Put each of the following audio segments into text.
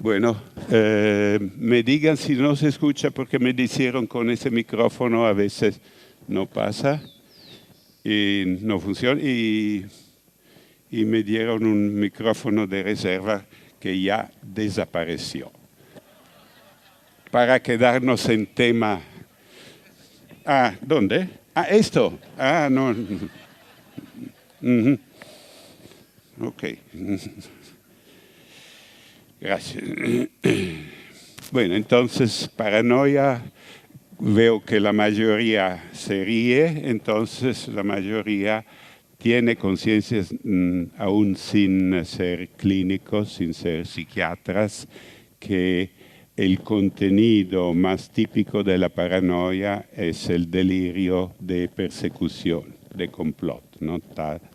Bueno, me digan si no se escucha porque me dijeron con ese micrófono a veces no pasa y no funciona y me dieron un micrófono de reserva que ya desapareció. Para quedarnos en tema. Ah, ¿dónde? Ah, esto. Ah, no. Ok. Gracias. Bueno, entonces, paranoia, veo que la mayoría se ríe, entonces la mayoría tiene conciencia, aún sin ser clínicos, sin ser psiquiatras, que el contenido más típico de la paranoia es el delirio de persecución, de complot, ¿no?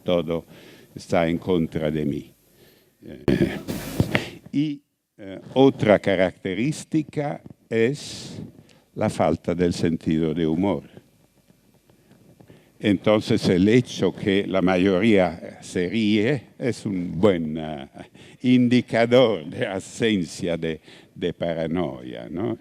Todo está en contra de mí. Y otra característica es la falta del sentido de humor. Entonces el hecho que la mayoría se ríe es un buen indicador de ausencia de paranoia, ¿no?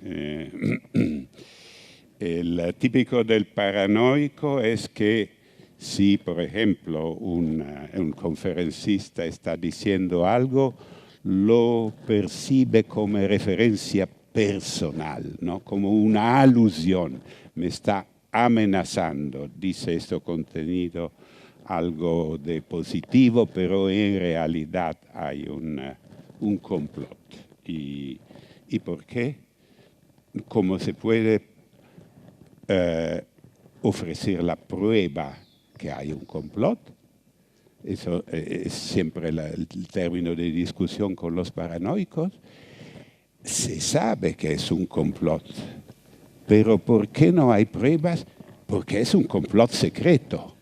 El típico del paranoico es que si, por ejemplo, un conferencista está diciendo algo, lo percibe como referencia personal, ¿no? Como una alusión. Me está amenazando, dice este contenido algo de positivo, pero en realidad hay un complot. ¿Y por qué? ¿Cómo se puede ofrecer la prueba que hay un complot? Eso es siempre el término de discusión con los paranoicos. Se sabe que es un complot, pero ¿por qué no hay pruebas? Porque es un complot secreto.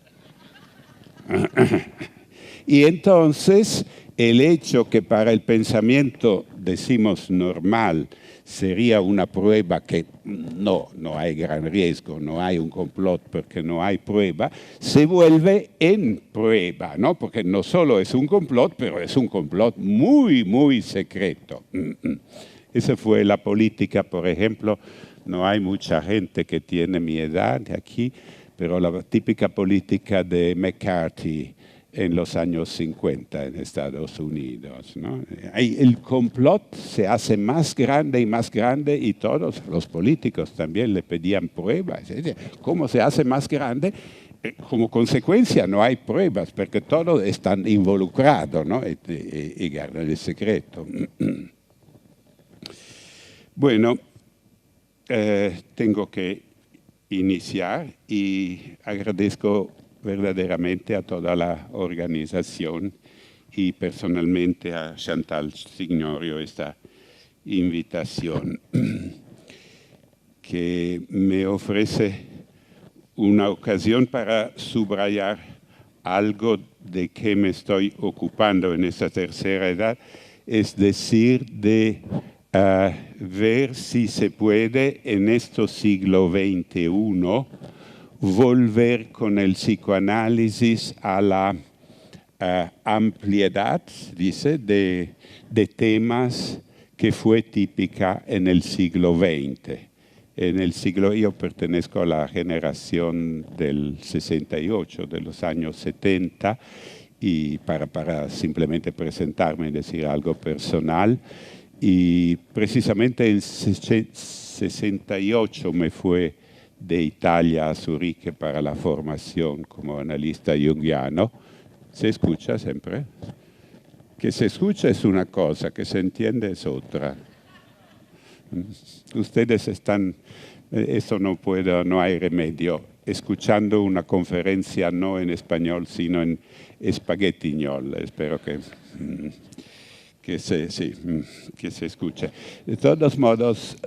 Y entonces el hecho que para el pensamiento, decimos normal, sería una prueba que no hay gran riesgo, no hay un complot porque no hay prueba, se vuelve en prueba, ¿no? Porque no solo es un complot, pero es un complot muy, muy secreto. Esa fue la política, por ejemplo. No hay mucha gente que tiene mi edad aquí, pero la típica política de McCarthy en los años 50 en Estados Unidos, ¿no? El complot se hace más grande y todos los políticos también le pedían pruebas. ¿Cómo se hace más grande? Como consecuencia no hay pruebas porque todos están involucrados, ¿no? Y guardan el secreto. Bueno, tengo que iniciar y agradezco verdaderamente a toda la organización y personalmente a Chantal Signorio esta invitación que me ofrece una ocasión para subrayar algo de que me estoy ocupando en esta tercera edad, es decir, de ver si se puede en este siglo XXI volver con el psicoanálisis a la ampliedad, dice, de temas que fue típica en el siglo XX. Yo pertenezco a la generación del 68, de los años 70, y para simplemente presentarme y decir algo personal, y precisamente en 68 me fue de Italia a Zuriche para la formación como analista junguiano. ¿Se escucha siempre? Que se escucha es una cosa, que se entiende es otra. Ustedes están, eso no hay remedio, escuchando una conferencia no en español, sino en espaguetiñol. Espero que se escuche. De todos modos,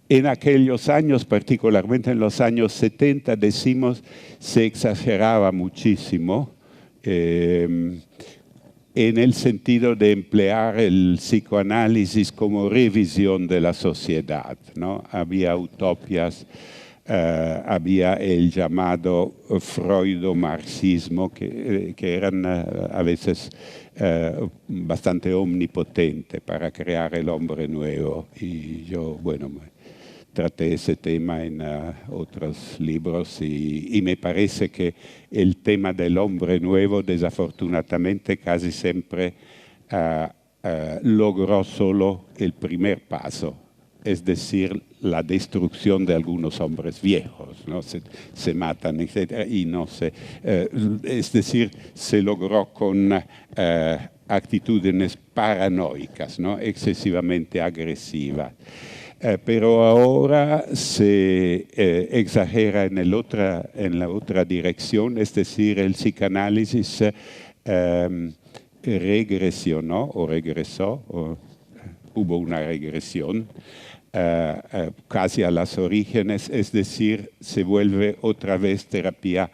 en aquellos años, particularmente en los años 70, decimos, se exageraba muchísimo en el sentido de emplear el psicoanálisis como revisión de la sociedad, ¿no? Había utopias había el llamado freudo-marxismo, que eran a veces bastante omnipotente para crear el hombre nuevo. Y yo, bueno, traté ese tema en otros libros y me parece que el tema del hombre nuevo, desafortunadamente, casi siempre logró solo el primer paso, es decir, la destrucción de algunos hombres viejos, ¿no? Se matan, etc. Y no se, es decir, se logró con actitudes paranoicas, ¿no? Excesivamente agresivas. Pero ahora se exagera en la otra dirección, es decir, el psicanálisis regresionó o regresó, hubo una regresión casi a los orígenes, es decir, se vuelve otra vez terapia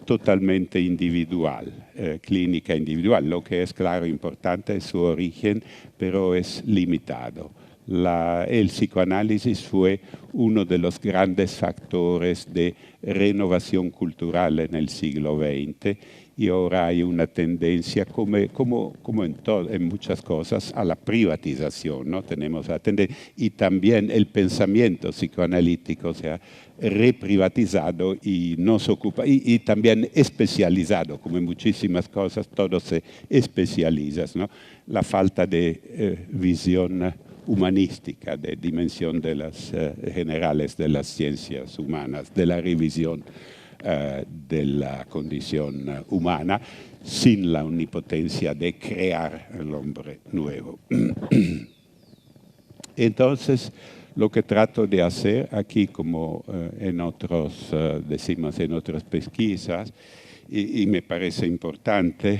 totalmente individual, clínica individual. Lo que es claro importante es su origen, pero es limitado. El psicoanálisis fue uno de los grandes factores de renovación cultural en el siglo XX y ahora hay una tendencia, como en muchas cosas, a la privatización, ¿no? Tenemos la tendencia, y también el pensamiento psicoanalítico se ha reprivatizado y no se ocupa, y también especializado, como en muchísimas cosas, todo se especializa, ¿no? La falta de visión humanística, de dimensión de las generales de las ciencias humanas, de la revisión de la condición humana, sin la omnipotencia de crear el hombre nuevo. Entonces, lo que trato de hacer aquí, como en otros, decimos en otras pesquisas, y me parece importante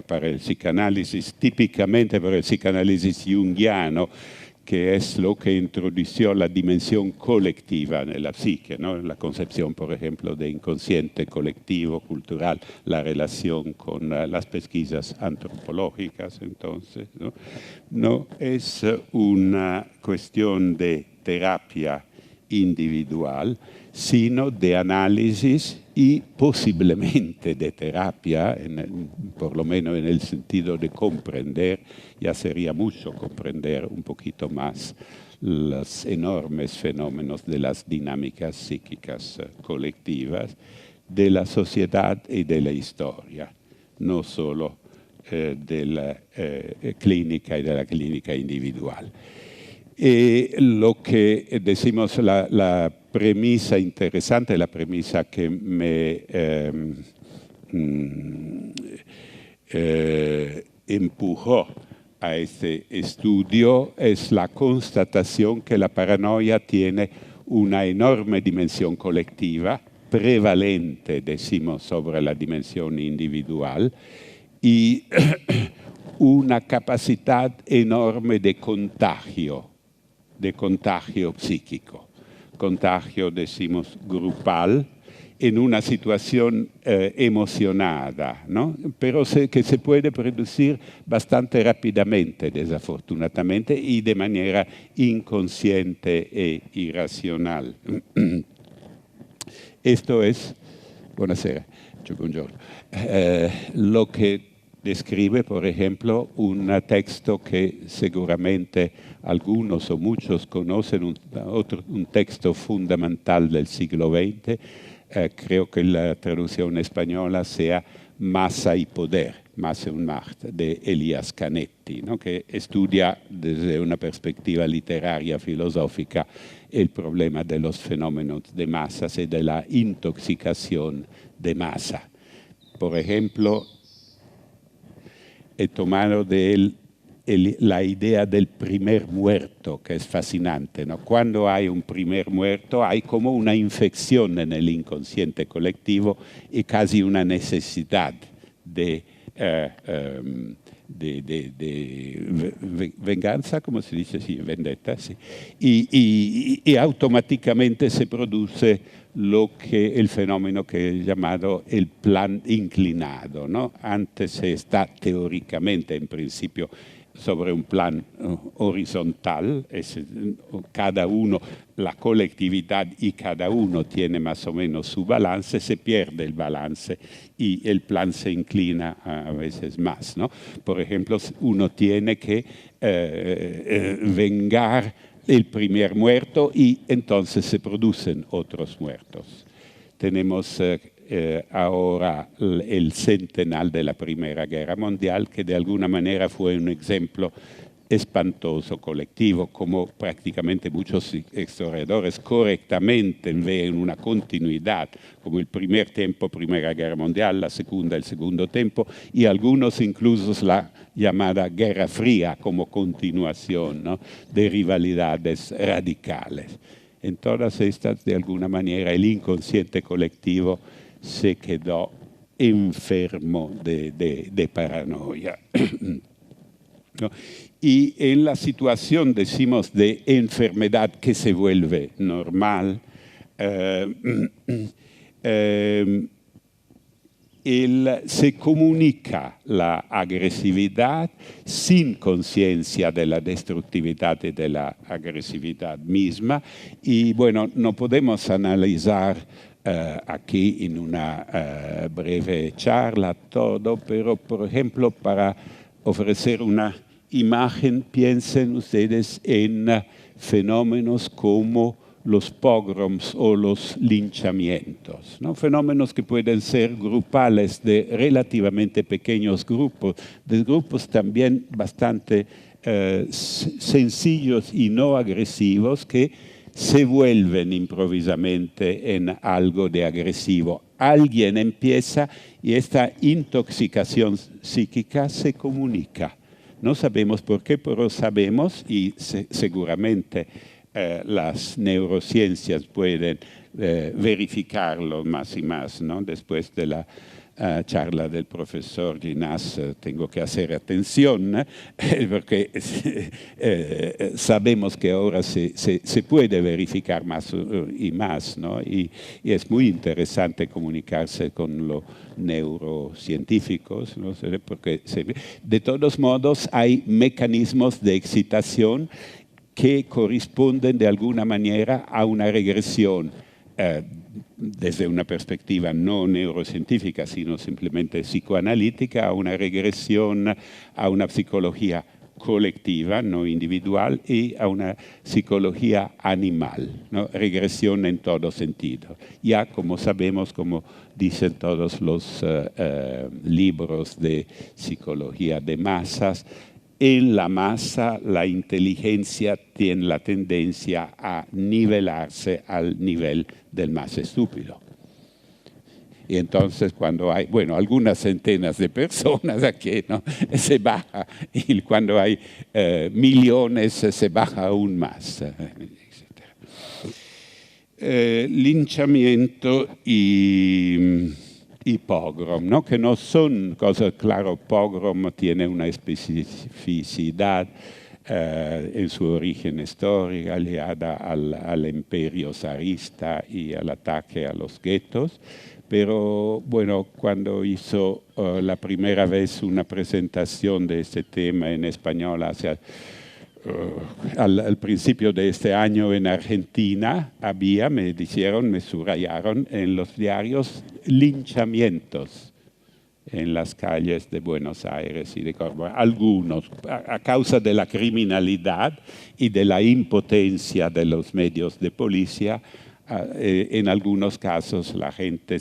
para el psicanálisis, típicamente para el psicanálisis junguiano, que es lo que introdujo la dimensión colectiva en la psique, ¿no? La concepción, por ejemplo, de inconsciente colectivo, cultural, la relación con las pesquisas antropológicas, entonces, ¿no? No es una cuestión de terapia individual, sino de análisis y posiblemente de terapia, por lo menos en el sentido de comprender, ya sería mucho comprender un poquito más los enormes fenómenos de las dinámicas psíquicas colectivas, de la sociedad y de la historia, no solo de la clínica y de la clínica individual. Lo que decimos, la premisa interesante, la premisa que me empujó a este estudio es la constatación que la paranoia tiene una enorme dimensión colectiva, prevalente, decimos, sobre la dimensión individual, y una capacidad enorme de contagio psíquico. Contagio, decimos, grupal, en una situación emocionada, ¿no? Pero que se puede producir bastante rápidamente, desafortunadamente, y de manera inconsciente e irracional. Esto es, buonasera, buongiorno, lo que describe, por ejemplo, un texto que seguramente algunos o muchos conocen, un texto fundamental del siglo XX, creo que la traducción española sea Masa y Poder, Massa und Macht, de Elias Canetti, ¿no? Que estudia desde una perspectiva literaria, filosófica, el problema de los fenómenos de masas y de la intoxicación de masa. Por ejemplo, he tomado de él la idea del primer muerto, que es fascinante, ¿no? Cuando hay un primer muerto, hay como una infección en el inconsciente colectivo y casi una necesidad de venganza, como se dice, sí, vendetta, sí. Y automáticamente se produce el fenómeno que he llamado el plan inclinado, ¿no? Antes está teóricamente, en principio, sobre un plan horizontal, cada uno, la colectividad y cada uno tiene más o menos su balance, se pierde el balance y el plan se inclina a veces más, ¿no? Por ejemplo, uno tiene que vengar el primer muerto y entonces se producen otros muertos. Tenemos ahora el centenario de la Primera Guerra Mundial, que de alguna manera fue un ejemplo espantoso colectivo, como prácticamente muchos historiadores correctamente ven una continuidad, como el primer tiempo, Primera Guerra Mundial, la segunda, el segundo tiempo, y algunos incluso la llamada Guerra Fría como continuación, ¿no?, de rivalidades radicales. En todas estas, de alguna manera, el inconsciente colectivo se quedó enfermo de paranoia. ¿No? Y en la situación, decimos, de enfermedad que se vuelve normal, se comunica la agresividad sin conciencia de la destructividad y de la agresividad misma. Y bueno, no podemos analizar aquí en una breve charla todo, pero por ejemplo, para ofrecer una imagen, piensen ustedes en fenómenos como los pogroms o los linchamientos, ¿no? Fenómenos que pueden ser grupales de relativamente pequeños grupos, de grupos también bastante sencillos y no agresivos que se vuelven improvisamente en algo de agresivo. Alguien empieza y esta intoxicación psíquica se comunica. No sabemos por qué, pero sabemos y seguramente las neurociencias pueden verificarlo más y más, ¿no? Después de la charla del profesor Ginás tengo que hacer atención, porque sabemos que ahora se puede verificar más y más, ¿no? Y es muy interesante comunicarse con los neurocientíficos, ¿no? Porque de todos modos hay mecanismos de excitación que corresponden de alguna manera a una regresión desde una perspectiva no neurocientífica, sino simplemente psicoanalítica, a una regresión a una psicología colectiva, no individual, y a una psicología animal, ¿no? Regresión en todo sentido. Ya como sabemos, como dicen todos los libros de psicología de masas, en la masa la inteligencia tiene la tendencia a nivelarse al nivel del más estúpido. Y entonces cuando hay, bueno, algunas centenas de personas aquí, ¿no?, se baja, y cuando hay millones se baja aún más, linchamiento y pogrom, ¿no?, que no son cosas, claro, pogrom tiene una especificidad en su origen histórico ligada al imperio zarista y al ataque a los guetos, pero bueno, cuando hizo la primera vez una presentación de este tema en español hacia al principio de este año en Argentina, me dijeron, me subrayaron en los diarios linchamientos en las calles de Buenos Aires y de Córdoba. Algunos, a causa de la criminalidad y de la impotencia de los medios de policía, en algunos casos la gente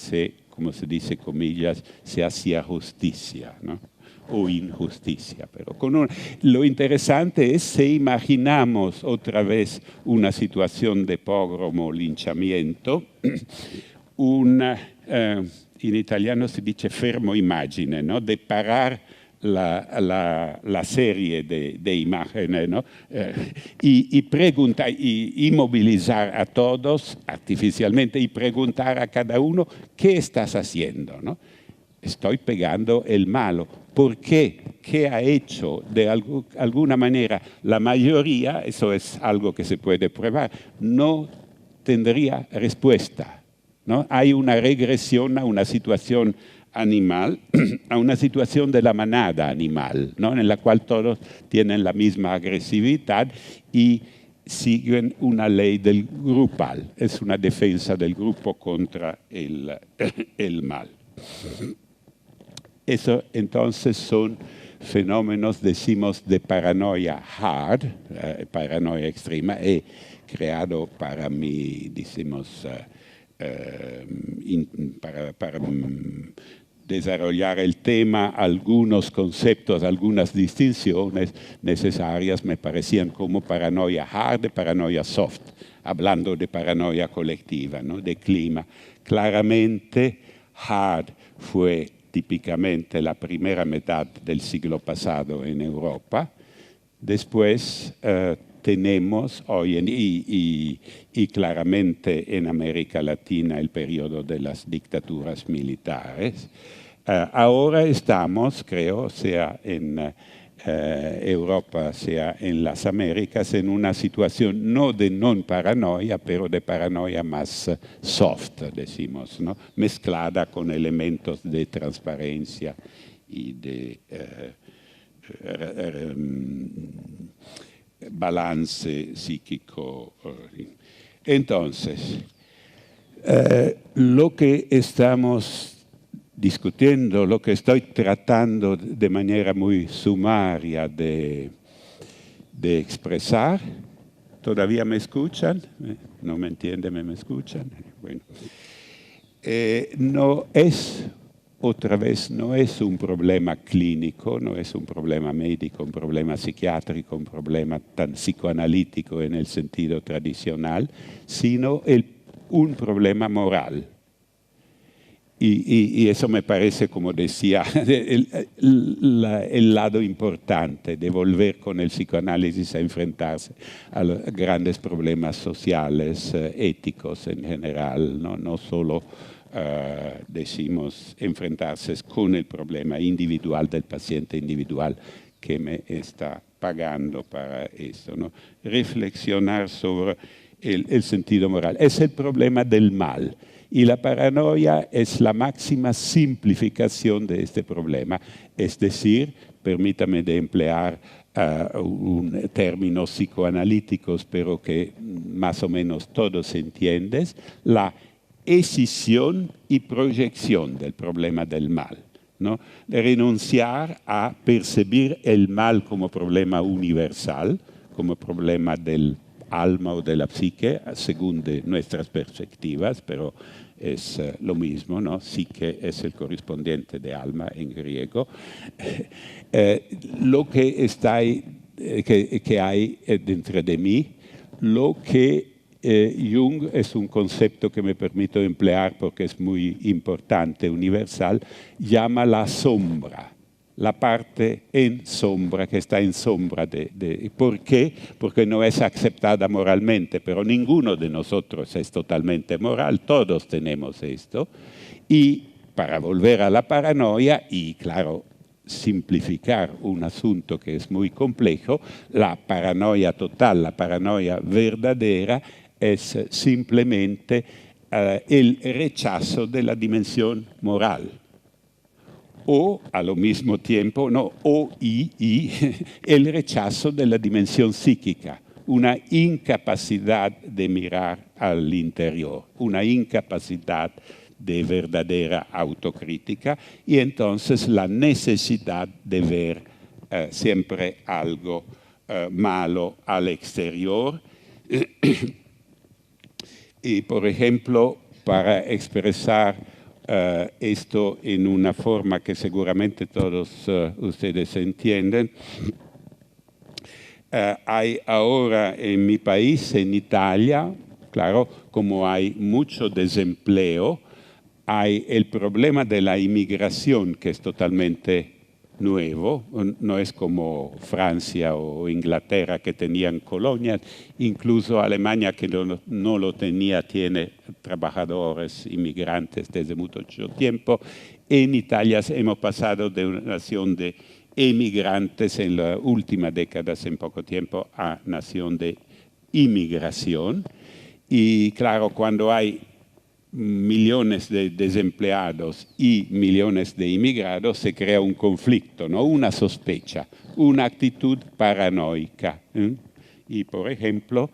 como se dice, comillas, se hacía justicia, ¿no?, o injusticia. Pero lo interesante es si imaginamos otra vez una situación de pogrom o linchamiento, in italiano si dice fermo immagine, ¿no?, de parar la serie de imágenes, ¿no?, y preguntar, y movilizar a todos artificialmente y preguntar a cada uno, ¿qué estás haciendo?, ¿no? Estoy pegando el malo. ¿Por qué? ¿Qué ha hecho? De alguna manera, la mayoría, eso es algo que se puede probar, no tendría respuesta, ¿no? Hay una regresión a una situación animal a una situación de la manada animal, ¿no? En la cual todos tienen la misma agresividad y siguen una ley del grupal. Es una defensa del grupo contra el mal. Eso entonces son fenómenos, decimos, de paranoia hard, paranoia extrema. He creado para mí, decimos, para desarrollar el tema, algunos conceptos, algunas distinciones necesarias me parecían como paranoia hard y paranoia soft, hablando de paranoia colectiva, ¿no? De clima. Claramente, hard fue típicamente la primera mitad del siglo pasado en Europa. Después tenemos hoy y claramente en América Latina el periodo de las dictaduras militares. Ahora estamos, creo, sea en Europa, sea en las Américas, en una situación no de non paranoia, pero de paranoia más soft, decimos, ¿no? Mezclada con elementos de transparencia y de balance psíquico. Entonces, lo que estamos discutiendo, lo que estoy tratando de manera muy sumaria de expresar, ¿todavía me escuchan? ¿No me entienden? ¿Me escuchan? Bueno. No es, otra vez, no es un problema clínico, no es un problema médico, un problema psiquiátrico, un problema tan psicoanalítico en el sentido tradicional, sino un problema moral. Y eso me parece, como decía, el lado importante de volver con el psicoanálisis a enfrentarse a los grandes problemas sociales, éticos en general, no solo, decimos, enfrentarse con el problema individual del paciente individual que me está pagando para eso, ¿no? Reflexionar sobre el sentido moral. Es el problema del mal. Y la paranoia es la máxima simplificación de este problema. Es decir, permítame de emplear un término psicoanalíticos, pero que más o menos todos entienden, la escisión y proyección del problema del mal, ¿no? De renunciar a percibir el mal como problema universal, como problema del alma o de la psique, según de nuestras perspectivas, pero es lo mismo, ¿no? Psique es el correspondiente de alma en griego. Lo que está ahí, que hay dentro de mí, lo que Jung es un concepto que me permito emplear porque es muy importante, universal, llama la sombra. La parte en sombra, que está en sombra. ¿Por qué? Porque no es aceptada moralmente, pero ninguno de nosotros es totalmente moral, todos tenemos esto. Y para volver a la paranoia, y claro, simplificar un asunto que es muy complejo, la paranoia total, la paranoia verdadera, es simplemente el rechazo de la dimensión moral. O al mismo tiempo, no, el rechazo de la dimensión psíquica, una incapacidad de mirar al interior, una incapacidad de verdadera autocrítica y entonces la necesidad de ver siempre algo malo al exterior. Y, por ejemplo, para expresar esto en una forma que seguramente todos ustedes entienden, hay ahora en mi país, en Italia, claro, como hay mucho desempleo, hay el problema de la inmigración que es totalmente nuevo, no es como Francia o Inglaterra que tenían colonias, incluso Alemania que no lo tenía, tiene trabajadores inmigrantes desde mucho tiempo. En Italia hemos pasado de una nación de emigrantes en las últimas décadas, en poco tiempo, a nación de inmigración. Y claro, cuando hay millones de desempleados y millones de inmigrados, se crea un conflicto, ¿no? Una sospecha, una actitud paranoica. Y, por ejemplo,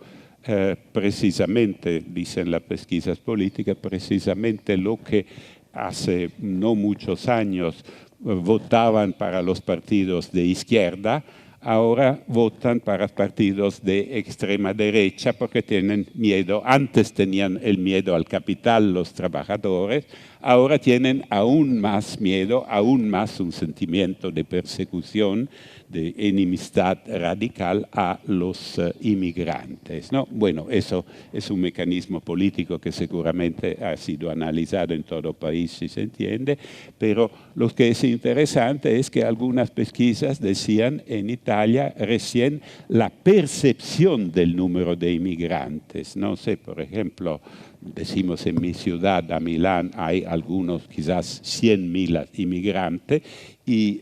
precisamente, dicen las pesquisas políticas, precisamente lo que hace no muchos años votaban para los partidos de izquierda, ahora votan para partidos de extrema derecha porque tienen miedo. Antes tenían el miedo al capital, los trabajadores, ahora tienen aún más miedo, aún más un sentimiento de persecución, de enemistad radical a los inmigrantes, ¿no? Bueno, eso es un mecanismo político que seguramente ha sido analizado en todo el país, si se entiende, pero lo que es interesante es que algunas pesquisas decían en Italia recién la percepción del número de inmigrantes. No sé, por ejemplo, decimos en mi ciudad, a Milán, hay algunos, quizás 100.000 inmigrantes, y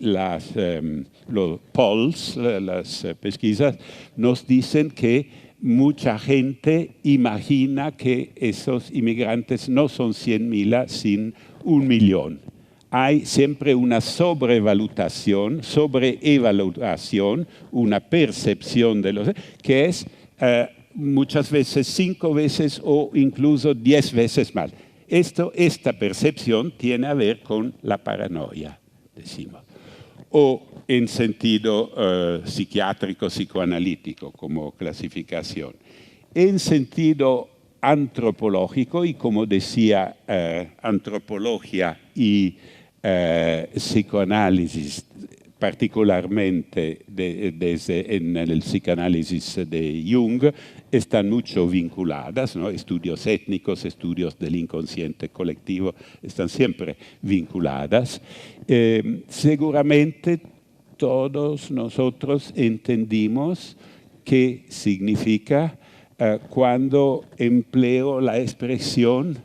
los polls, las pesquisas, nos dicen que mucha gente imagina que esos inmigrantes no son 100.000, sino 1.000.000. Hay siempre una sobreevaluación, una percepción de los que es muchas veces 5 veces o incluso 10 veces más. Esta percepción tiene a ver con la paranoia, decimos, o en sentido psiquiátrico, psicoanalítico como clasificación. En sentido antropológico, y como decía, antropología y psicoanálisis, particularmente en el psicoanálisis de Jung, están mucho vinculadas, ¿no? Estudios étnicos, estudios del inconsciente colectivo, están siempre vinculadas. Seguramente todos nosotros entendimos qué significa cuando empleo la expresión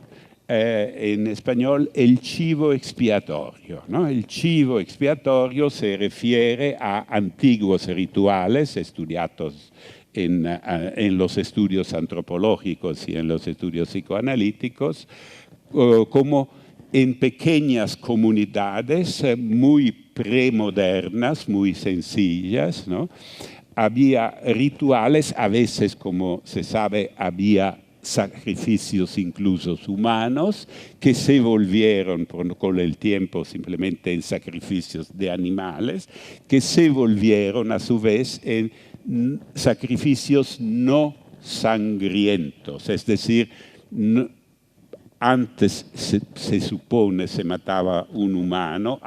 en español el chivo expiatorio, ¿no? El chivo expiatorio se refiere a antiguos rituales estudiados en los estudios antropológicos y en los estudios psicoanalíticos, como en pequeñas comunidades muy premodernas, muy sencillas, ¿no? Había rituales, a veces, como se sabe, había sacrificios incluso humanos que se volvieron con el tiempo simplemente en sacrificios de animales, que se volvieron a su vez en sacrificios no sangrientos, es decir, antes se supone se mataba un humano,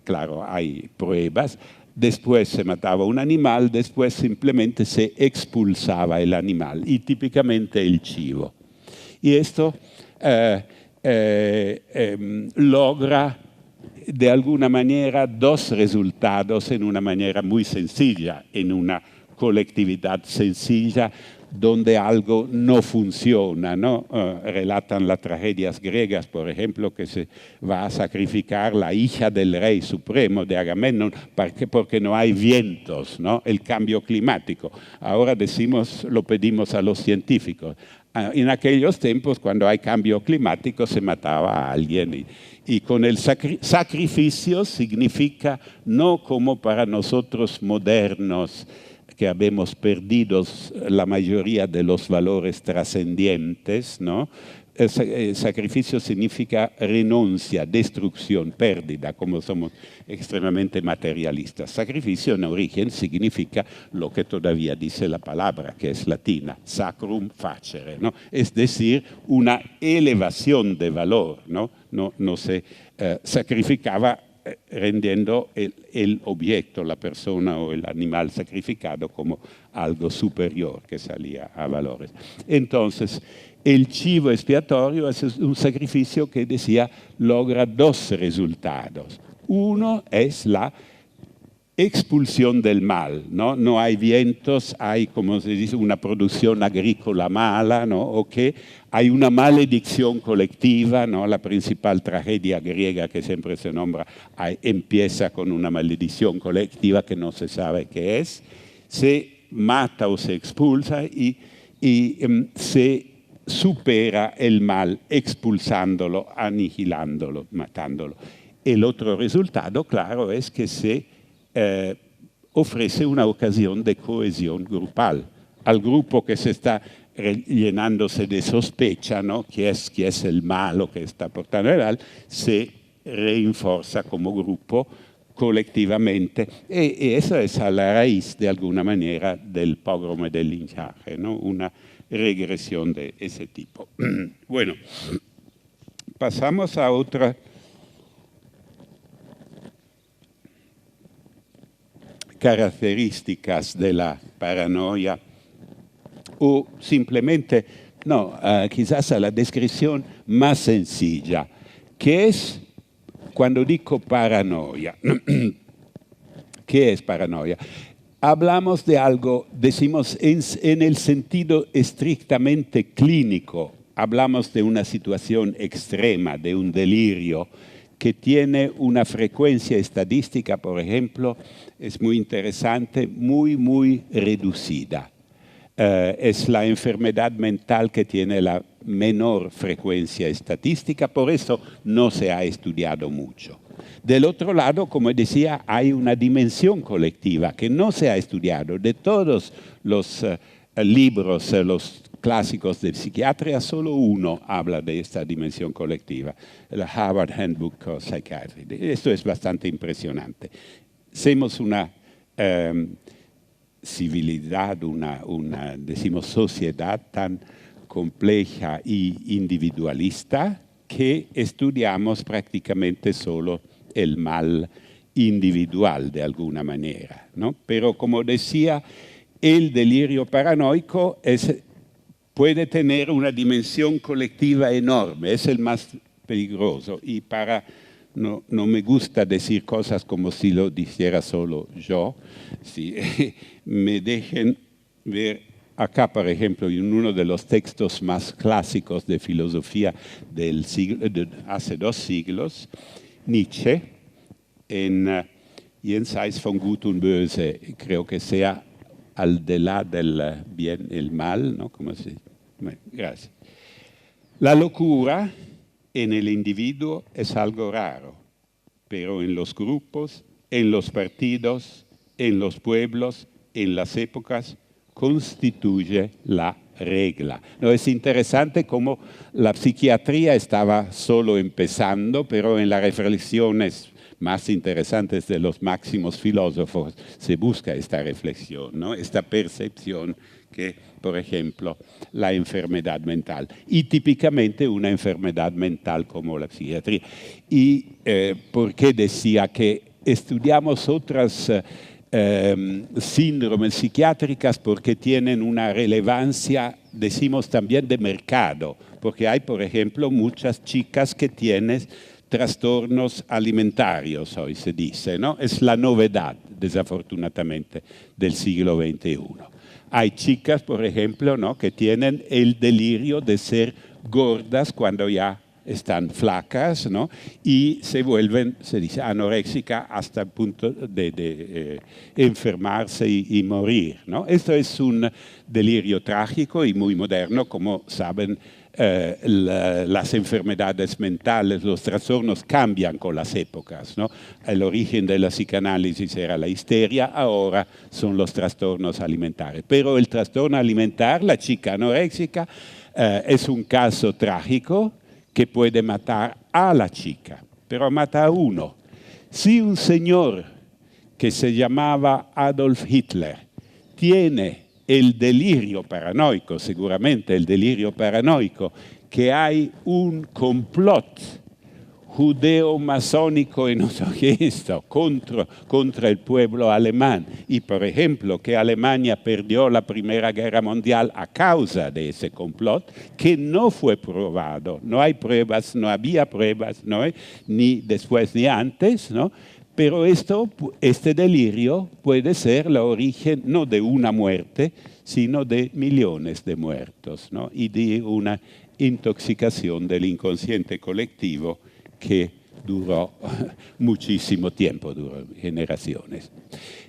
claro, hay pruebas. Después se mataba un animal, después simplemente se expulsaba el animal, y típicamente el chivo. Y esto logra de alguna manera dos resultados en una manera muy sencilla, en una colectividad sencilla, donde algo no funciona, ¿no? Relatan las tragedias griegas, por ejemplo, que se va a sacrificar la hija del rey supremo de Agamenón porque no hay vientos, ¿no? El cambio climático. Ahora lo pedimos a los científicos. En aquellos tiempos, cuando hay cambio climático, se mataba a alguien. Y con el sacrificio significa no como para nosotros modernos, que habemos perdido la mayoría de los valores trascendientes, ¿no? El sacrificio significa renuncia, destrucción, pérdida, como somos extremadamente materialistas. Sacrificio en origen significa lo que todavía dice la palabra, que es latina, sacrum facere, ¿no? Es decir, una elevación de valor, ¿no? No se sacrificaba rendiendo el objeto, la persona o el animal sacrificado como algo superior que salía a valores. Entonces, el chivo expiatorio es un sacrificio que decía logra dos resultados. Uno es la expulsión del mal, ¿no? No hay vientos, hay, como se dice, una producción agrícola mala, ¿no? O que hay una maledicción colectiva, ¿no? La principal tragedia griega que siempre se nombra empieza con una maledición colectiva que no se sabe qué es, se mata o se expulsa y se supera el mal expulsándolo, aniquilándolo, matándolo. El otro resultado, claro, es que se ofrece una ocasión de cohesión grupal. Al grupo que se está llenándose de sospecha, ¿no? ¿Quién es el malo que está portando el mal? Se reinforza como grupo colectivamente. Y eso es a la raíz, de alguna manera, del pogrom y del linchaje, ¿no? Una regresión de ese tipo. Bueno, pasamos a otra características de la paranoia, o simplemente, no, quizás a la descripción más sencilla, que es, cuando digo paranoia, ¿qué es paranoia? Hablamos de algo, decimos en el sentido estrictamente clínico, hablamos de una situación extrema, de un delirio, que tiene una frecuencia estadística, por ejemplo, es muy interesante, muy reducida. Es la enfermedad mental que tiene la menor frecuencia estadística, por eso no se ha estudiado mucho. Del otro lado, como decía, hay una dimensión colectiva que no se ha estudiado. De todos los libros, los clásicos de psiquiatría, solo uno habla de esta dimensión colectiva, el Harvard Handbook of Psychiatry. Esto es bastante impresionante. Somos una civilidad, decimos, sociedad tan compleja y individualista que estudiamos prácticamente solo el mal individual de alguna manera, ¿no? Pero como decía, el delirio paranoico puede tener una dimensión colectiva enorme, es el más peligroso. Y no me gusta decir cosas como si lo dijera solo yo. Si me dejen ver acá, por ejemplo, en uno de los textos más clásicos de filosofía hace 2 siglos, Nietzsche, en Jenseits von Gut und Böse, creo que sea al de la del bien y el mal, ¿no? ¿Cómo se dice? Bueno, gracias. La locura en el individuo es algo raro, pero en los grupos, en los partidos, en los pueblos, en las épocas, constituye la regla. No, es interesante cómo la psiquiatría estaba solo empezando, pero en las reflexiones más interesantes de los máximos filósofos se busca esta reflexión, ¿no? Esta percepción que, por ejemplo, la enfermedad mental, y típicamente una enfermedad mental como la psiquiatría. Y ¿por qué decía que estudiamos otras síndromes psiquiátricas? Porque tienen una relevancia, decimos también, de mercado, porque hay, por ejemplo, muchas chicas que tienen trastornos alimentarios, hoy se dice, ¿no? Es la novedad, desafortunadamente, del siglo XXI. Hay chicas, por ejemplo, ¿no?, que tienen el delirio de ser gordas cuando ya están flacas, ¿no? Y se vuelven, se dice, anoréxicas hasta el punto de enfermarse y morir, ¿no? Esto es un delirio trágico y muy moderno, como saben. Las enfermedades mentales, los trastornos cambian con las épocas, ¿no? El origen de la psicanálisis era la histeria, ahora son los trastornos alimentarios. Pero el trastorno alimentar, la chica anoréxica, es un caso trágico que puede matar a la chica, pero mata a uno. Si un señor que se llamaba Adolf Hitler tiene el delirio paranoico, seguramente el delirio paranoico, que hay un complot judeo-masónico en esto contra el pueblo alemán, y por ejemplo que Alemania perdió la Primera Guerra Mundial a causa de ese complot, que no fue probado, no hay pruebas, no había pruebas, ¿no? Ni después ni antes, ¿no? Pero este delirio puede ser el origen no de una muerte, sino de millones de muertos, ¿no? Y de una intoxicación del inconsciente colectivo que duró muchísimo tiempo, duró generaciones.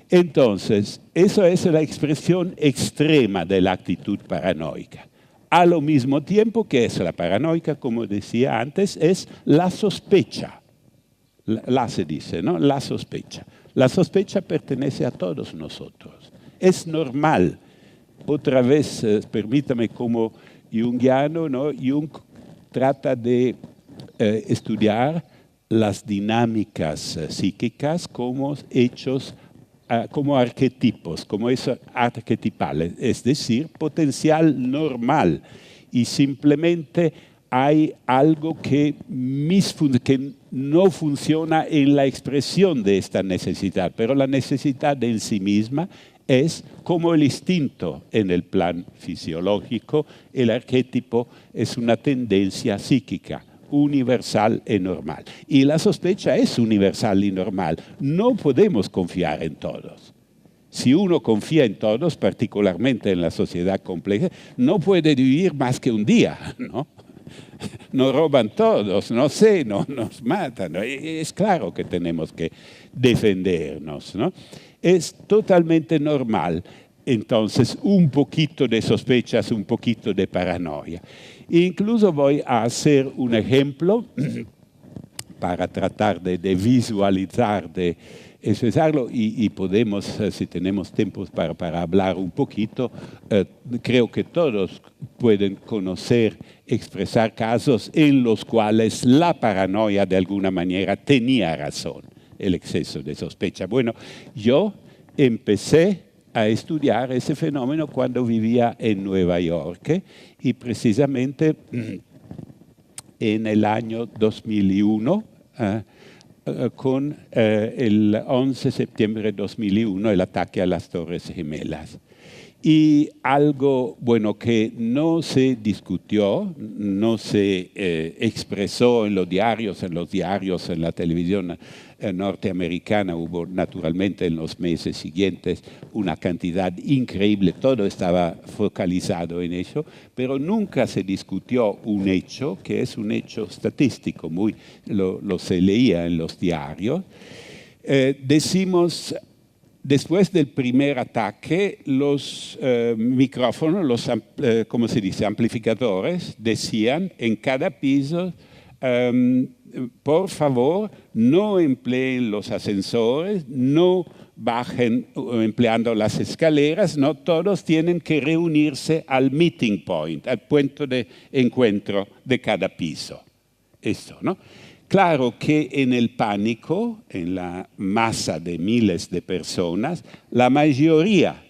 Entonces, eso es la expresión extrema de la actitud paranoica. Al mismo tiempo que es la paranoica, como decía antes, es la sospecha. La se dice, ¿no? La sospecha. La sospecha pertenece a todos nosotros. Es normal. Otra vez, permítame, como junguiano, ¿no? Jung trata de estudiar las dinámicas psíquicas como hechos, como arquetipos, como eso arquetipales, es decir, potencial normal. Y simplemente hay algo que no funciona en la expresión de esta necesidad, pero la necesidad en sí misma es como el instinto en el plan fisiológico. El arquetipo es una tendencia psíquica universal y normal. Y la sospecha es universal y normal. No podemos confiar en todos. Si uno confía en todos, particularmente en la sociedad compleja, no puede vivir más que un día, ¿no? Nos roban todos, no sé, no, nos matan. ¿No? Es claro que tenemos que defendernos, ¿no? Es totalmente normal, entonces, un poquito de sospechas, un poquito de paranoia. Incluso voy a hacer un ejemplo para tratar de visualizar, de expresarlo, y podemos, si tenemos tiempo para hablar un poquito, creo que todos pueden conocer, expresar casos en los cuales la paranoia de alguna manera tenía razón, el exceso de sospecha. Bueno, yo empecé a estudiar ese fenómeno cuando vivía en Nueva York, y precisamente en el año 2001, con el 11 de septiembre de 2001, el ataque a las Torres Gemelas. Y algo, bueno, que no se discutió, no se expresó en los diarios, en la televisión norteamericana. Hubo naturalmente en los meses siguientes una cantidad increíble, todo estaba focalizado en eso, pero nunca se discutió un hecho que es un hecho estadístico, lo se leía en los diarios. Decimos, después del primer ataque, los micrófonos, los ¿cómo se dice? Amplificadores, decían en cada piso, por favor, no empleen los ascensores, no bajen empleando las escaleras, no, todos tienen que reunirse al meeting point, al punto de encuentro de cada piso. Esto, ¿no? Claro que en el pánico, en la masa de miles de personas, la mayoría,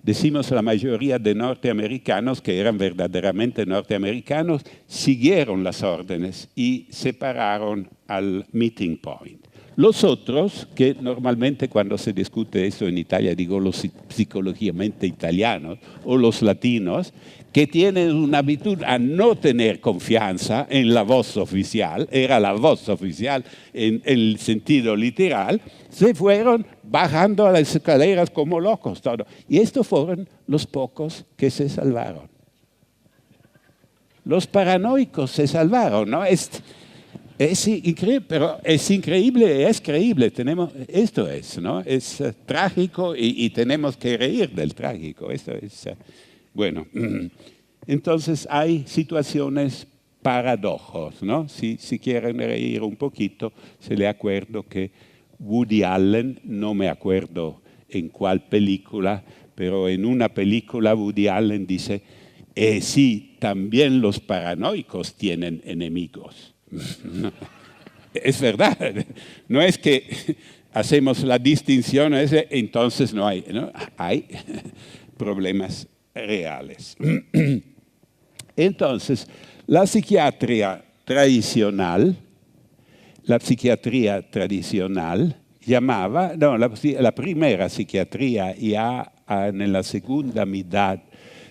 decimos la mayoría de norteamericanos, que eran verdaderamente norteamericanos, siguieron las órdenes y se pararon al meeting point. Los otros, que normalmente cuando se discute eso en Italia, digo los psicológicamente italianos o los latinos, que tienen una habitud a no tener confianza en la voz oficial, era la voz oficial en el sentido literal, se fueron bajando a las escaleras como locos. Todo. Y estos fueron los pocos que se salvaron. Los paranoicos se salvaron, ¿no? Es increíble, pero es increíble, es creíble. Esto es, ¿no? Es trágico y tenemos que reír del trágico. Esto es, bueno. Entonces hay situaciones paradojas, ¿no? Si quieren reír un poquito, se le acuerdo que Woody Allen, no me acuerdo en cuál película, pero en una película Woody Allen dice, sí, también los paranoicos tienen enemigos. Es verdad, no es que hacemos la distinción, entonces no hay, ¿no? Hay problemas reales. Entonces, la psiquiatría tradicional llamaba, no, la primera psiquiatría ya en la segunda mitad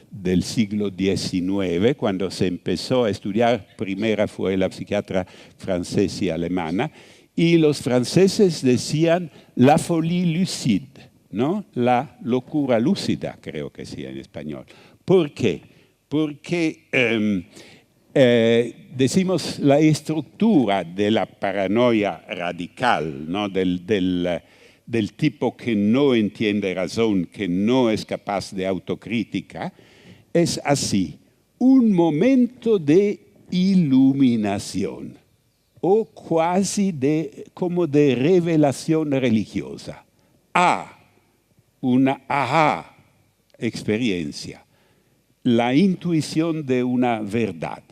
del siglo XIX, cuando se empezó a estudiar, primera fue la psiquiatra francesa y alemana, y los franceses decían la folie lucide, ¿no? La locura lúcida, creo que sí en español. ¿Por qué? Porque decimos la estructura de la paranoia radical, ¿no? del tipo que no entiende razón, que no es capaz de autocrítica, es así. un momento de iluminación o como de revelación religiosa. Una experiencia, la intuición de una verdad.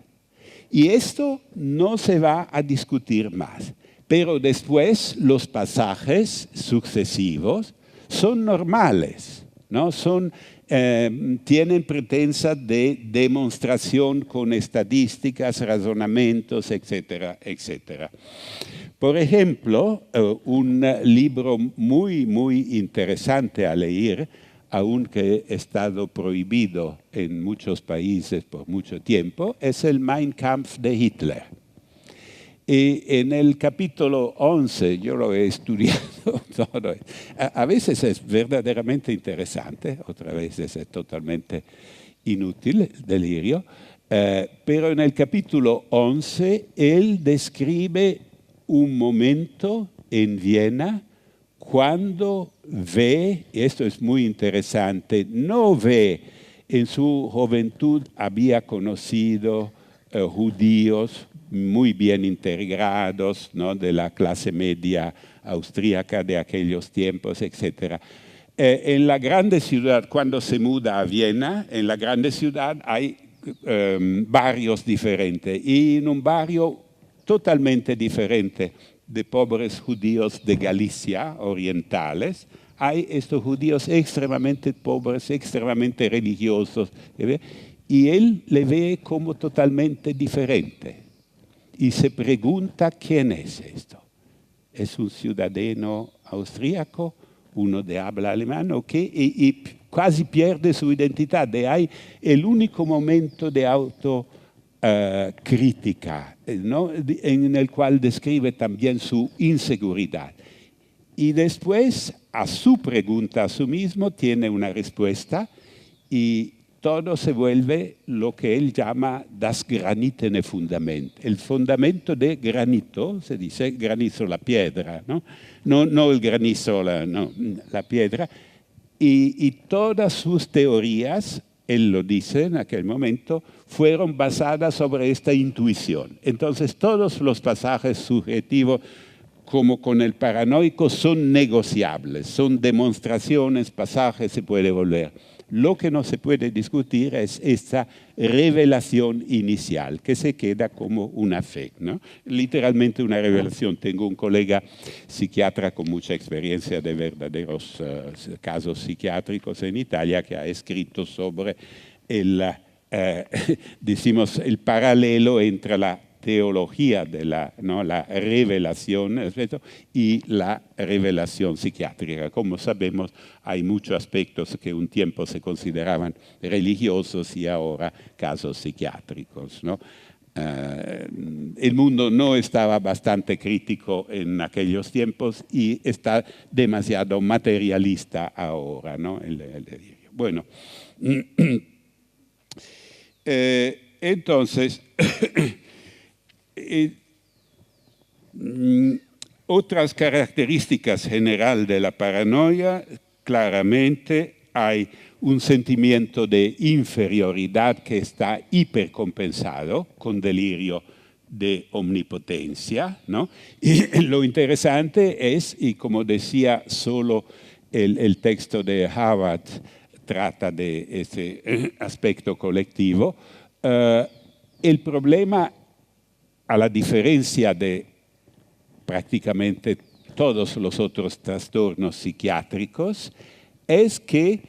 Y esto no se va a discutir más. Pero después los pasajes sucesivos son normales, ¿no? Tienen pretensa de demostración con estadísticas, razonamientos, etcétera, etcétera. Por ejemplo, un libro muy, muy interesante a leer, aunque ha estado prohibido en muchos países por mucho tiempo, es el Mein Kampf de Hitler. Y en el capítulo 11, yo lo he estudiado todo. A veces es verdaderamente interesante, otras veces es totalmente inútil, delirio. Pero en el capítulo 11, él describe un momento en Viena cuando ve, y esto es muy interesante, no ve, en su juventud había conocido judíos muy bien integrados, ¿no? De la clase media austríaca de aquellos tiempos, etc. En la grande ciudad, cuando se muda a Viena, en la grande ciudad hay barrios diferentes, y en un barrio totalmente diferente de pobres judíos de Galicia orientales, hay estos judíos extremadamente pobres, extremadamente religiosos, y él le ve como totalmente diferente. Y se pregunta quién es esto. ¿Es un ciudadano austríaco, uno de habla alemán o qué? Y casi pierde su identidad. Y hay el único momento de autocrítica, ¿no? En el cual describe también su inseguridad. Y después, a su pregunta a sí mismo, tiene una respuesta y todo se vuelve lo que él llama das granitene Fundament, el fundamento de granito, se dice granizo, la piedra, ¿no? No el granizo, la piedra, y todas sus teorías, él lo dice en aquel momento, fueron basadas sobre esta intuición. Entonces todos los pasajes subjetivos, como con el paranoico, son negociables, son demostraciones, pasajes, se puede volver. Lo que no se puede discutir es esta revelación inicial, que se queda como una fe, ¿no? Literalmente una revelación. Tengo un colega psiquiatra con mucha experiencia de verdaderos casos psiquiátricos en Italia que ha escrito sobre decimos, el paralelo entre la teología de la revelación, ¿cierto? Y la revelación psiquiátrica. Como sabemos, hay muchos aspectos que un tiempo se consideraban religiosos y ahora casos psiquiátricos, ¿no? El mundo no estaba bastante crítico en aquellos tiempos y está demasiado materialista ahora, ¿no? Bueno, entonces, otras características generales de la paranoia, claramente hay un sentimiento de inferioridad que está hipercompensado con delirio de omnipotencia, ¿no? Y lo interesante es, y como decía solo el texto de Harvard, trata de ese aspecto colectivo, el problema, a la diferencia de prácticamente todos los otros trastornos psiquiátricos, es que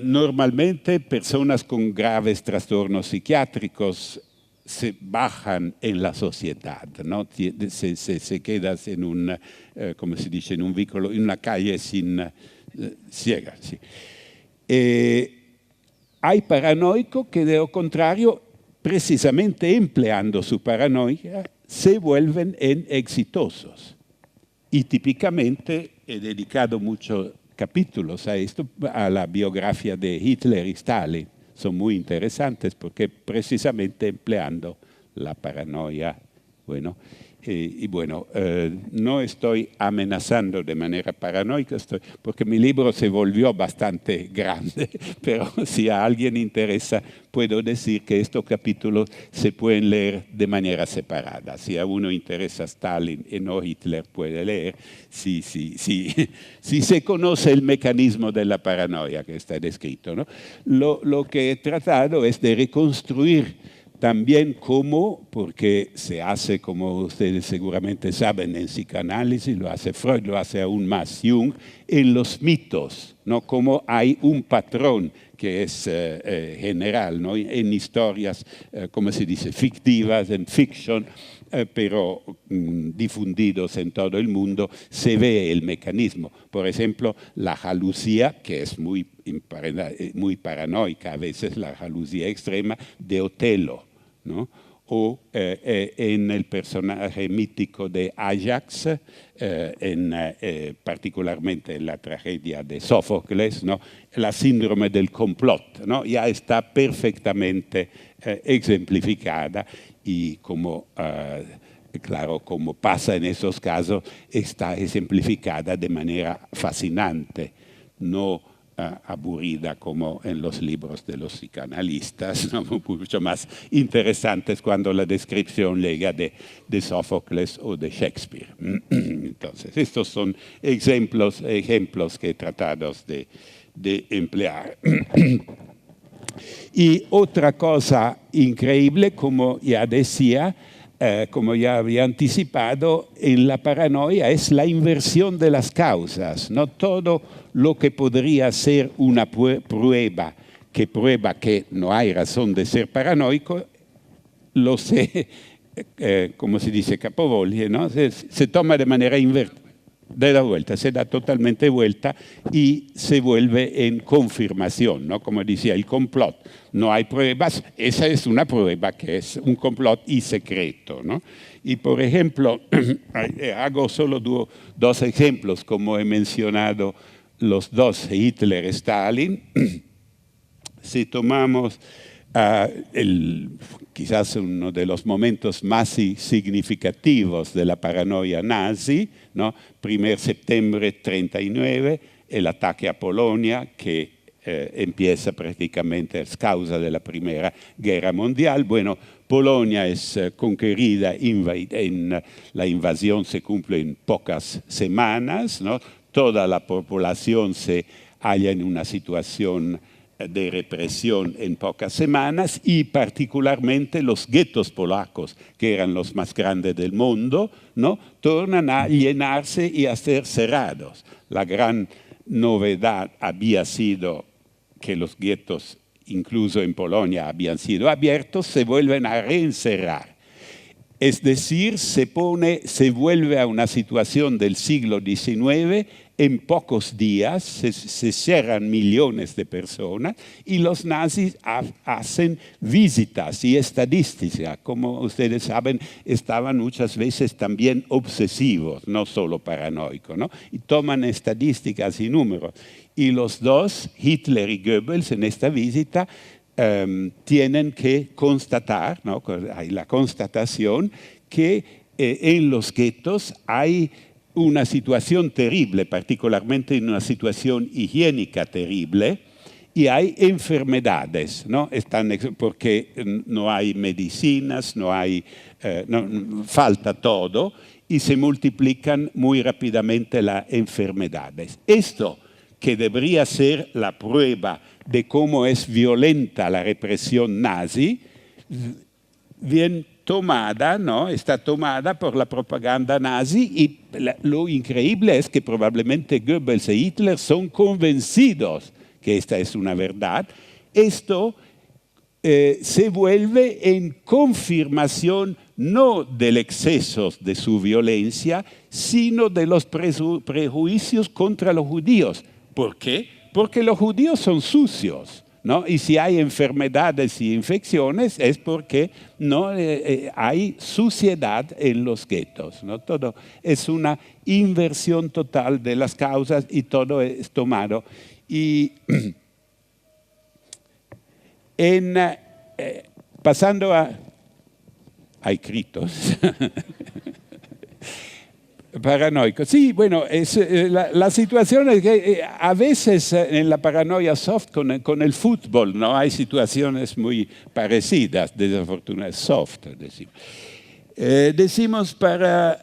normalmente personas con graves trastornos psiquiátricos se bajan en la sociedad, ¿no? Se quedan en un, como se dice, en un vehículo, en una calle sin ciega. Sí. Hay paranoicos que, de lo contrario, precisamente empleando su paranoia, se vuelven en exitosos. Y típicamente he dedicado muchos capítulos a esto, a la biografía de Hitler y Stalin. Son muy interesantes porque precisamente empleando la paranoia, bueno, Y bueno, no estoy amenazando de manera paranoica, porque mi libro se volvió bastante grande, pero si a alguien interesa, puedo decir que estos capítulos se pueden leer de manera separada. Si a uno interesa Stalin y no Hitler, puede leer. Si se conoce el mecanismo de la paranoia que está descrito, ¿no? Lo que he tratado es de reconstruir también cómo, porque se hace, como ustedes seguramente saben, en psicoanálisis, lo hace Freud, lo hace aún más Jung, en los mitos, ¿no? Cómo hay un patrón que es general, ¿no? En historias, como se dice, fictivas, en fiction, pero difundidos en todo el mundo, se ve el mecanismo. Por ejemplo, la jalusia, que es muy paranoica, a veces la jalusia extrema de Otelo, ¿no? O en el personaje mítico de Ajax, particularmente en la tragedia de Sófocles, ¿no? La síndrome del complot, ¿no? Ya está perfectamente exemplificada y como, claro, como pasa en esos casos, está ejemplificada de manera fascinante, no aburrida como en los libros de los psicoanalistas, ¿no? Mucho más interesantes cuando la descripción llega de Sófocles o de Shakespeare. Entonces, estos son ejemplos que he tratado de emplear. Y otra cosa increíble, como ya decía, como ya había anticipado, en la paranoia es la inversión de las causas, ¿no? Todo lo que podría ser una prueba que no hay razón de ser paranoico, lo sé, como se dice, capovolge, ¿no? Se toma de manera invertida. De la vuelta, se da totalmente vuelta y se vuelve en confirmación, ¿no? Como decía, el complot. No hay pruebas, esa es una prueba que es un complot y secreto, ¿no? Y por ejemplo, hago solo dos ejemplos, como he mencionado los dos, Hitler y Stalin. Si tomamos quizás uno de los momentos más significativos de la paranoia nazi, ¿no? 1 septiembre 39, el ataque a Polonia, que empieza prácticamente, es causa de la Primera Guerra Mundial. Bueno, Polonia es conquerida, la invasión se cumple en pocas semanas, ¿no? Toda la población se halla en una situación de represión en pocas semanas y particularmente los guetos polacos, que eran los más grandes del mundo, ¿no? Tornan a llenarse y a ser cerrados. La gran novedad había sido que los guetos, incluso en Polonia, habían sido abiertos, se vuelven a reencerrar. Es decir, se vuelve a una situación del siglo XIX. En pocos días se cierran millones de personas y los nazis hacen visitas y estadísticas. Como ustedes saben, estaban muchas veces también obsesivos, no solo paranoicos, ¿no? Y toman estadísticas y números. Y los dos, Hitler y Goebbels, en esta visita, tienen que constatar, ¿no? Hay la constatación que en los guetos hay una situación terrible, particularmente en una situación higiénica terrible, y hay enfermedades, ¿no? Porque no hay medicinas, falta todo, y se multiplican muy rápidamente las enfermedades. Esto, que debería ser la prueba de cómo es violenta la represión nazi, bien tomada, ¿no? Está tomada por la propaganda nazi y lo increíble es que probablemente Goebbels y Hitler son convencidos que esta es una verdad. Esto se vuelve en confirmación no del exceso de su violencia, sino de los prejuicios contra los judíos. ¿Por qué? Porque los judíos son sucios, ¿no? Y si hay enfermedades y infecciones es porque no hay suciedad en los guetos, ¿no? Todo es una inversión total de las causas y todo es tomado. Y pasando a... Hay gritos. Paranoico. Sí, bueno, la situación es que a veces en la paranoia soft con el fútbol, ¿no? Hay situaciones muy parecidas, desafortunadas, soft, decimos. Decimos para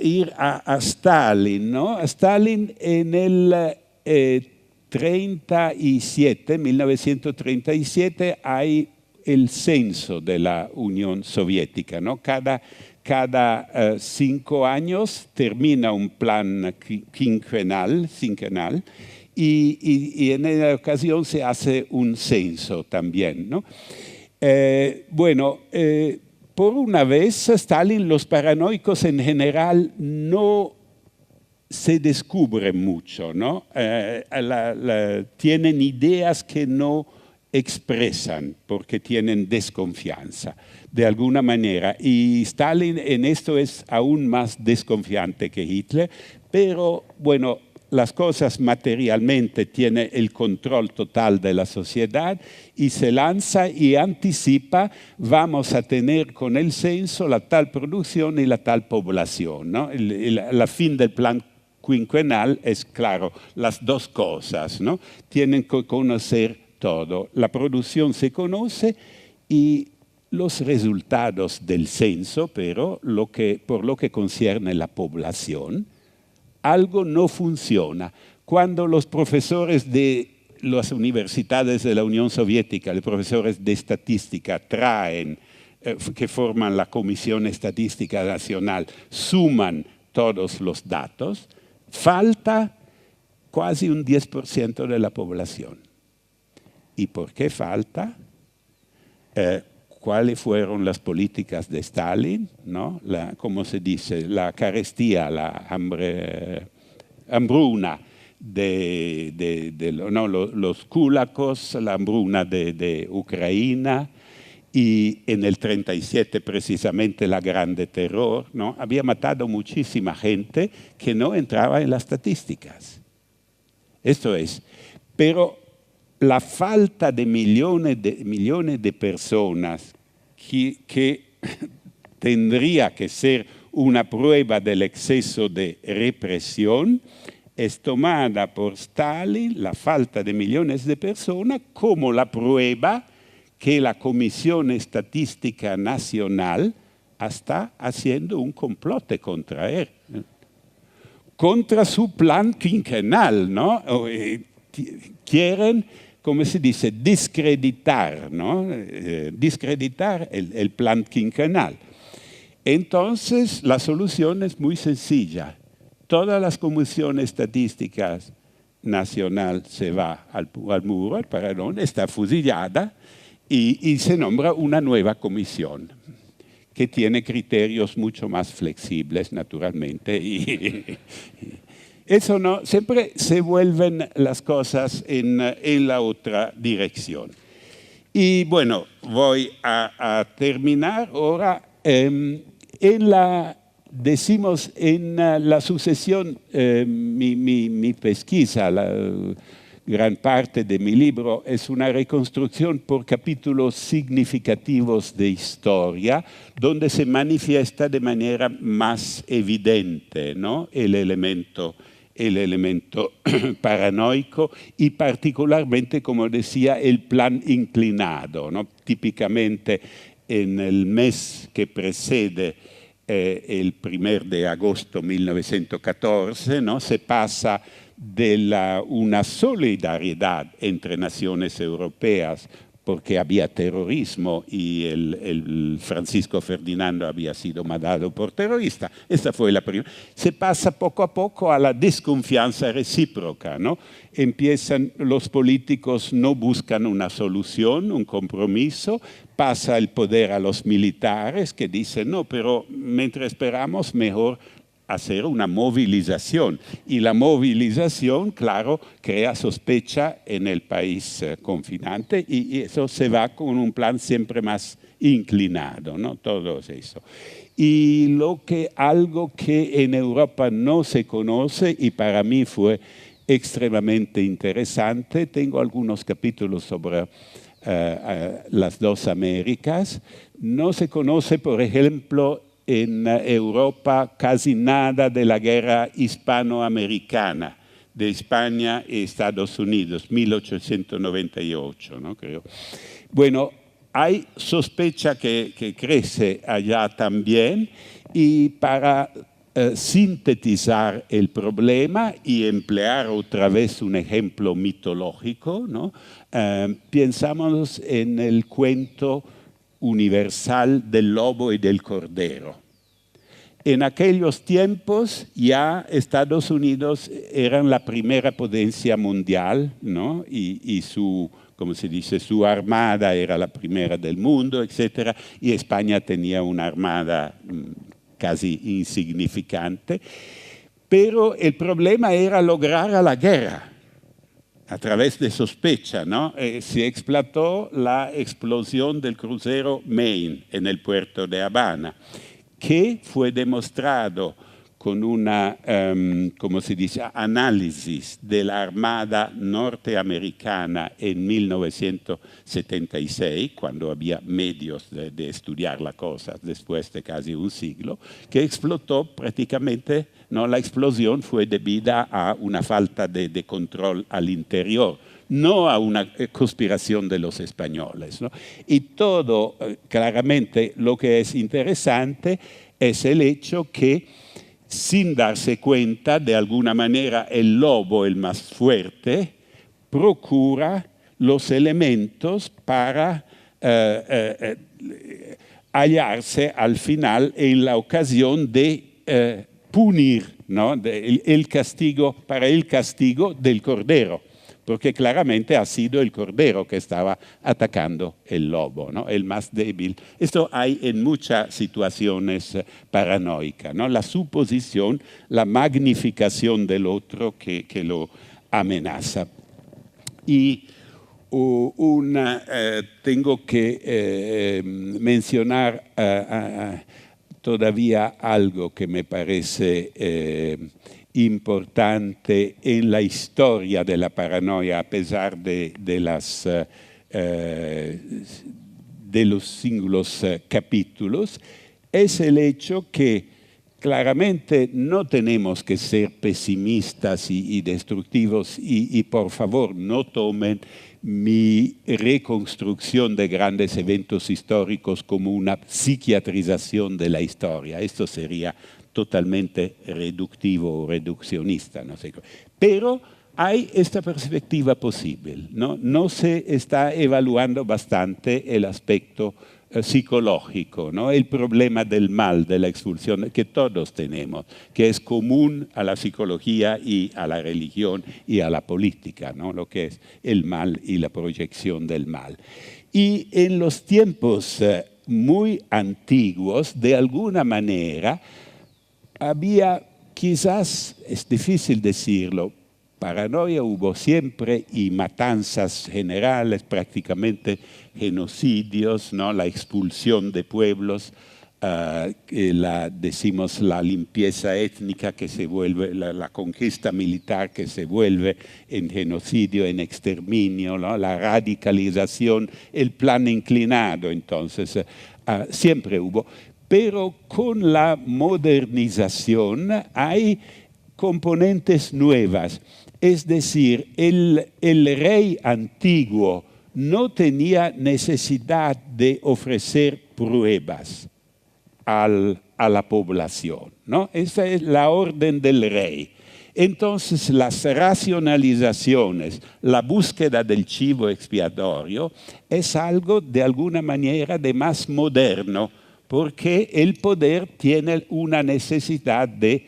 ir a Stalin, ¿no? A Stalin en el 1937 hay el censo de la Unión Soviética, ¿no? Cada 5 años termina un plan quinquenal y en esa ocasión se hace un censo también, ¿no? Por una vez, Stalin, los paranoicos en general no se descubren mucho, ¿no? Tienen ideas que no expresan porque tienen desconfianza de alguna manera. Y Stalin en esto es aún más desconfiante que Hitler, pero bueno, las cosas materialmente tiene el control total de la sociedad y se lanza y anticipa, vamos a tener con el censo la tal producción y la tal población, ¿no? La fin del plan quinquenal es claro, las dos cosas, ¿no? Tienen que conocer todo. La producción se conoce y los resultados del censo, pero por lo que concierne la población, algo no funciona. Cuando los profesores de las universidades de la Unión Soviética, los profesores de estadística traen, que forman la Comisión Estadística Nacional, suman todos los datos, falta casi un 10% de la población. ¿Y por qué falta? ¿Cuáles fueron las políticas de Stalin? ¿No? ¿Cómo se dice? La carestía, la hambruna los kulakos, la hambruna de Ucrania, y en el 37 precisamente la Grande Terror, ¿no? Había matado muchísima gente que no entraba en las estadísticas. Esto es, pero la falta de millones de personas que tendría que ser una prueba del exceso de represión es tomada por Stalin, la falta de millones de personas, como la prueba que la Comisión Estadística Nacional está haciendo un complot contra él, contra su plan quinquenal, ¿no? Quieren, como se dice, discreditar, ¿no? Discreditar el plan quinquenal. Entonces, la solución es muy sencilla. Todas las comisiones estadísticas nacional se va al muro, el Paranón está fusillada y se nombra una nueva comisión que tiene criterios mucho más flexibles, naturalmente. Eso no, siempre se vuelven las cosas en la otra dirección. Y bueno, voy a terminar ahora. Decimos en la sucesión, mi pesquisa, la gran parte de mi libro es una reconstrucción por capítulos significativos de historia, donde se manifiesta de manera más evidente, ¿no? el elemento paranoico y particularmente, como decía, el plan inclinado, ¿no? Típicamente en el mes que precede el 1 de agosto de 1914, ¿no? Se pasa de una solidaridad entre naciones europeas porque había terrorismo y el Francisco Ferdinando había sido matado por terrorista. Esta fue la primera. Se pasa poco a poco a la desconfianza recíproca, ¿no? Los políticos no buscan una solución, un compromiso, pasa el poder a los militares que dicen, no, pero mientras esperamos, mejor hacer una movilización. Y la movilización, claro, crea sospecha en el país confinante y eso se va con un plan siempre más inclinado, ¿no? Todo eso. Y algo que en Europa no se conoce y para mí fue extremadamente interesante, tengo algunos capítulos sobre las dos Américas, no se conoce, por ejemplo, en Europa casi nada de la guerra hispanoamericana, de España y Estados Unidos, 1898, ¿no? Creo. Bueno, hay sospecha que crece allá también, y para sintetizar el problema y emplear otra vez un ejemplo mitológico, ¿no? Pensamos en el cuento universal del lobo y del cordero. En aquellos tiempos ya Estados Unidos eran la primera potencia mundial, ¿no? Y su, como se dice, su armada era la primera del mundo, etc. Y España tenía una armada casi insignificante. Pero el problema era lograr la guerra a través de sospecha, ¿no? Se explotó la explosión del crucero Maine en el puerto de Habana, que fue demostrado con una, como se dice, análisis de la Armada norteamericana en 1976, cuando había medios de estudiar la cosa después de casi un siglo, que explotó prácticamente, ¿no? La explosión fue debida a una falta de control al interior, no a una conspiración de los españoles, ¿no? Y todo, claramente, lo que es interesante es el hecho que, sin darse cuenta, de alguna manera, el lobo, el más fuerte, procura los elementos para hallarse al final en la ocasión de punir, ¿no? el castigo, para el castigo del cordero, porque claramente ha sido el cordero que estaba atacando el lobo, ¿no? El más débil. Esto hay en muchas situaciones paranoicas, ¿no? La suposición, la magnificación del otro que lo amenaza. Y tengo que mencionar todavía algo que me parece importante en la historia de la paranoia, a pesar de los singlos capítulos, es el hecho que claramente no tenemos que ser pesimistas y destructivos, y por favor no tomen mi reconstrucción de grandes eventos históricos como una psiquiatrización de la historia. Esto sería totalmente reductivo o reduccionista, no sé. Pero hay esta perspectiva posible, ¿no? No se está evaluando bastante el aspecto psicológico, ¿no? El problema del mal, de la expulsión, que todos tenemos, que es común a la psicología y a la religión y a la política, ¿no? Lo que es el mal y la proyección del mal. Y en los tiempos muy antiguos, de alguna manera, había, quizás, es difícil decirlo, paranoia hubo siempre, y matanzas generales, prácticamente genocidios, ¿no? La expulsión de pueblos, decimos la limpieza étnica que se vuelve, la conquista militar que se vuelve en genocidio, en exterminio, ¿no? La radicalización, el plan inclinado, entonces, siempre hubo. Pero con la modernización hay componentes nuevas. Es decir, el rey antiguo no tenía necesidad de ofrecer pruebas a la población, ¿no? Esa es la orden del rey. Entonces, las racionalizaciones, la búsqueda del chivo expiatorio, es algo de alguna manera de más moderno, porque el poder tiene una necesidad de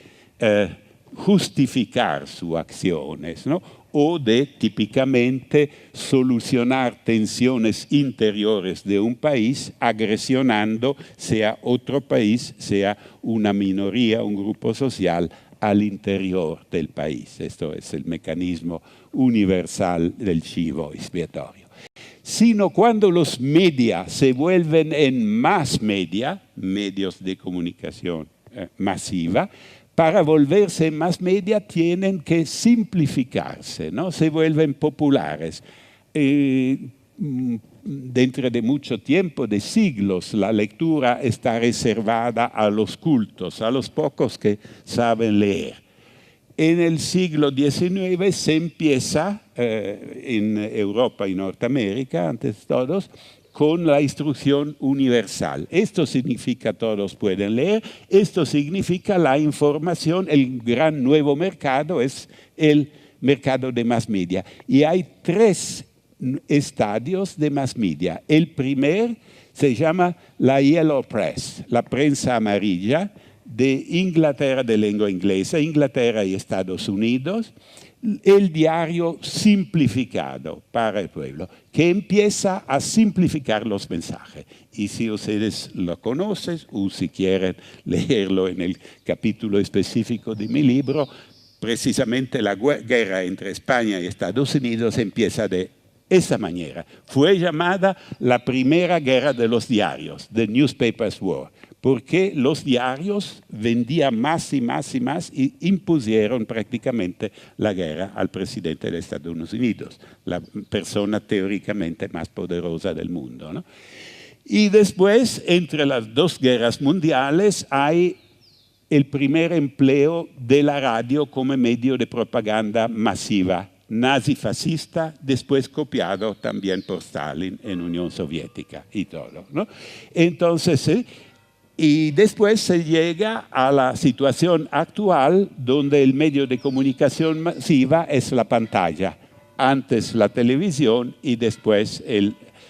justificar sus acciones, ¿no? O de típicamente solucionar tensiones interiores de un país agresionando, sea otro país, sea una minoría, un grupo social, al interior del país. Esto es el mecanismo universal del chivo expiatorio. Sino cuando los medios se vuelven en más media, medios de comunicación masiva, para volverse más media tienen que simplificarse, ¿no? Se vuelven populares. dentro de mucho tiempo, de siglos, la lectura está reservada a los cultos, a los pocos que saben leer. En el siglo XIX se empieza, en Europa y Norteamérica, antes de todos, con la instrucción universal. Esto significa todos pueden leer, esto significa la información, el gran nuevo mercado es el mercado de mass media. Y hay 3 estadios de mass media. El primer se llama la Yellow Press, la prensa amarilla de Inglaterra, de lengua inglesa, Inglaterra y Estados Unidos, el diario simplificado para el pueblo, que empieza a simplificar los mensajes. Y si ustedes lo conocen, o si quieren leerlo en el capítulo específico de mi libro, precisamente la guerra entre España y Estados Unidos empieza de esa manera. Fue llamada la primera guerra de los diarios, The Newspapers War, porque los diarios vendían más y más y más y impusieron prácticamente la guerra al presidente de Estados Unidos, la persona teóricamente más poderosa del mundo, ¿no? Y después, entre las 2 guerras mundiales, hay el primer empleo de la radio como medio de propaganda masiva nazifascista, después copiado también por Stalin en Unión Soviética y todo, ¿no? Entonces, y después se llega a la situación actual donde el medio de comunicación masiva es la pantalla, antes la televisión y después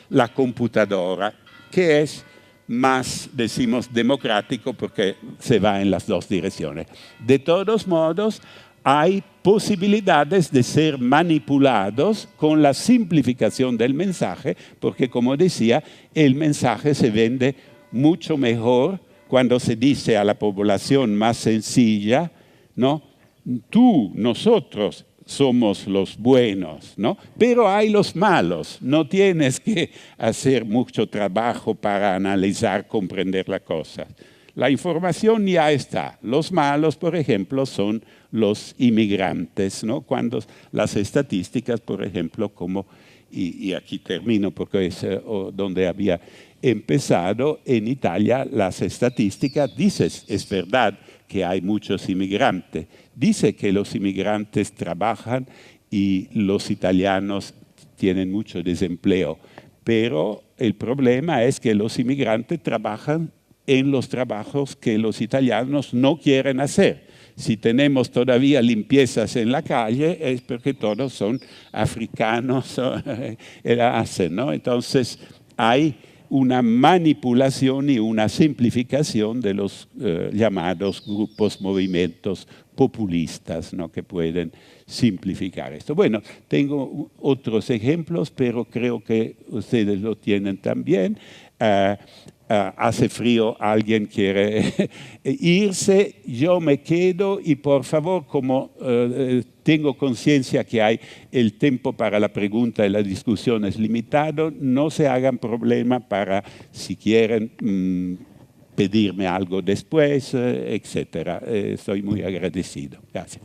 la computadora, que es más, decimos, democrático porque se va en las 2 direcciones. De todos modos, hay posibilidades de ser manipulados con la simplificación del mensaje, porque como decía, el mensaje se vende mucho mejor cuando se dice a la población más sencilla, ¿no? Tú, nosotros somos los buenos, ¿no? Pero hay los malos, no tienes que hacer mucho trabajo para analizar, comprender la cosa. La información ya está. Los malos, por ejemplo, son los inmigrantes, ¿no? Cuando las estadísticas, por ejemplo, como, y aquí termino porque es donde había empezado, en Italia las estadísticas dicen, es verdad que hay muchos inmigrantes, dice que los inmigrantes trabajan y los italianos tienen mucho desempleo, pero el problema es que los inmigrantes trabajan en los trabajos que los italianos no quieren hacer. Si tenemos todavía limpiezas en la calle es porque todos son africanos, hacen, ¿no? Entonces hay una manipulación y una simplificación de los llamados grupos, movimientos populistas, ¿no? Que pueden simplificar esto. Bueno, tengo otros ejemplos, pero creo que ustedes lo tienen también. Hace frío, alguien quiere irse, yo me quedo y por favor, como tengo conciencia que hay el tiempo para la pregunta y la discusión es limitado, no se hagan problema para, si quieren, pedirme algo después, etc. Estoy muy agradecido. Gracias.